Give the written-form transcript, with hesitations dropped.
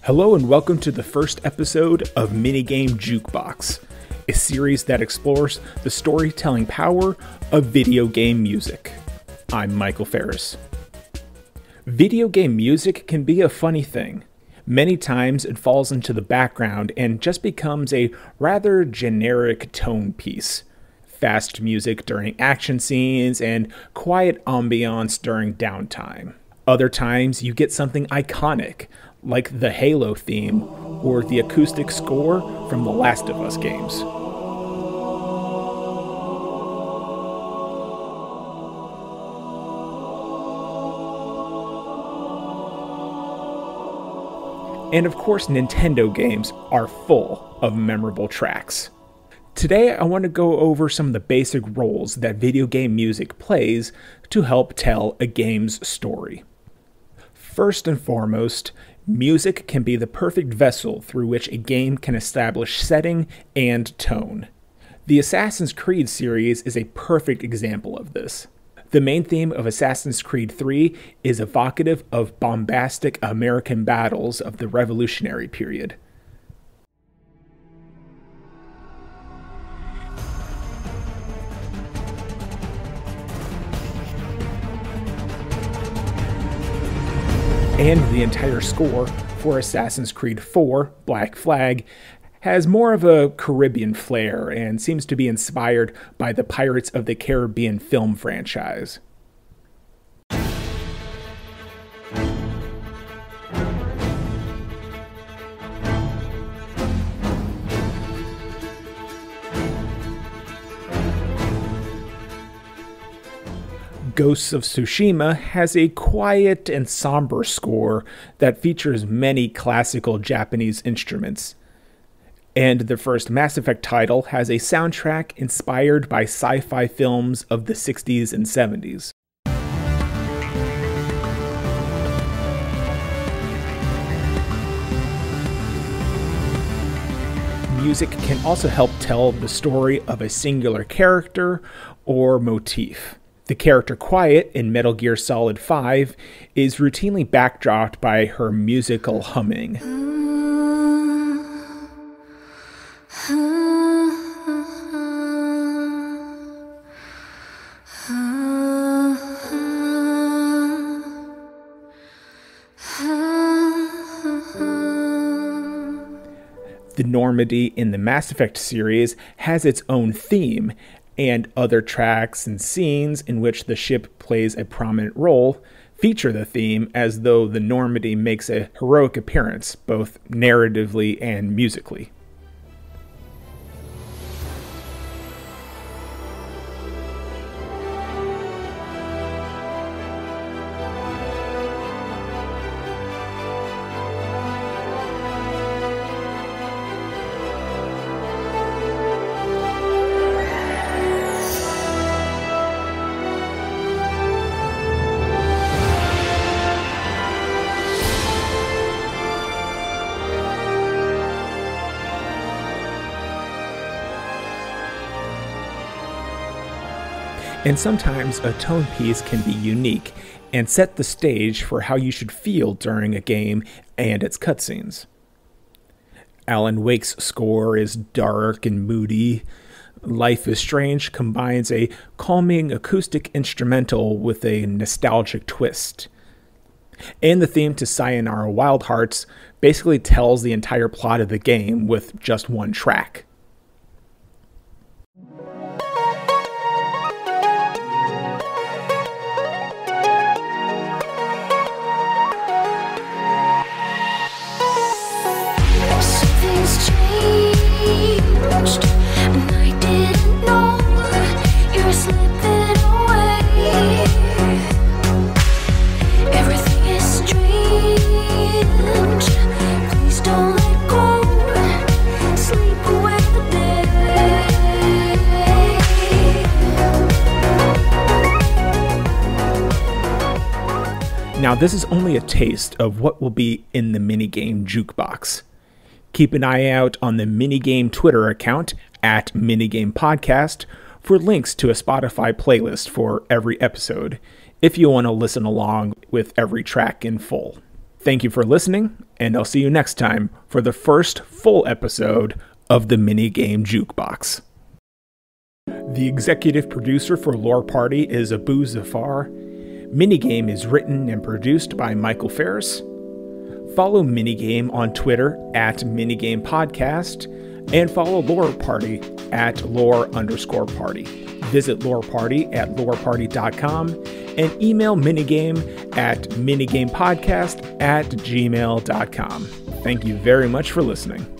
Hello and welcome to the first episode of Minigame Jukebox, a series that explores the storytelling power of video game music. I'm Michael Farris. Video game music can be a funny thing. Many times it falls into the background and just becomes a rather generic tone piece. Fast music during action scenes and quiet ambiance during downtime. Other times you get something iconic, like the Halo theme or the acoustic score from the Last of Us games. And of course, Nintendo games are full of memorable tracks. Today, I want to go over some of the basic roles that video game music plays to help tell a game's story. First and foremost, music can be the perfect vessel through which a game can establish setting and tone. The Assassin's Creed series is a perfect example of this. The main theme of Assassin's Creed 3 is evocative of bombastic American battles of the Revolutionary period. And the entire score for Assassin's Creed 4, Black Flag, has more of a Caribbean flair and seems to be inspired by the Pirates of the Caribbean film franchise. Ghosts of Tsushima has a quiet and somber score that features many classical Japanese instruments. And the first Mass Effect title has a soundtrack inspired by sci-fi films of the 60s and 70s. Music can also help tell the story of a singular character or motif. The character Quiet in Metal Gear Solid 5 is routinely backdropped by her musical humming. The Normandy in the Mass Effect series has its own theme, and other tracks and scenes in which the ship plays a prominent role feature the theme as though the Normandy makes a heroic appearance, both narratively and musically. And sometimes a tone piece can be unique and set the stage for how you should feel during a game and its cutscenes. Alan Wake's score is dark and moody. Life is Strange combines a calming acoustic instrumental with a nostalgic twist. And the theme to Sayonara Wild Hearts basically tells the entire plot of the game with just one track. Now, this is only a taste of what will be in the Minigame Jukebox. Keep an eye out on the Minigame Twitter account at Minigame Podcast for links to a Spotify playlist for every episode, if you want to listen along with every track in full. Thank you for listening, and I'll see you next time for the first full episode of the Minigame Jukebox. The executive producer for Lore Party is Abu Zafar. Minigame is written and produced by Michael Farris. Follow Minigame on Twitter at Minigame Podcast, and follow Lore Party at lore_party. Visit Lore Party at loreparty.com and email Minigame at minigamepodcast@gmail.com. Thank you very much for listening.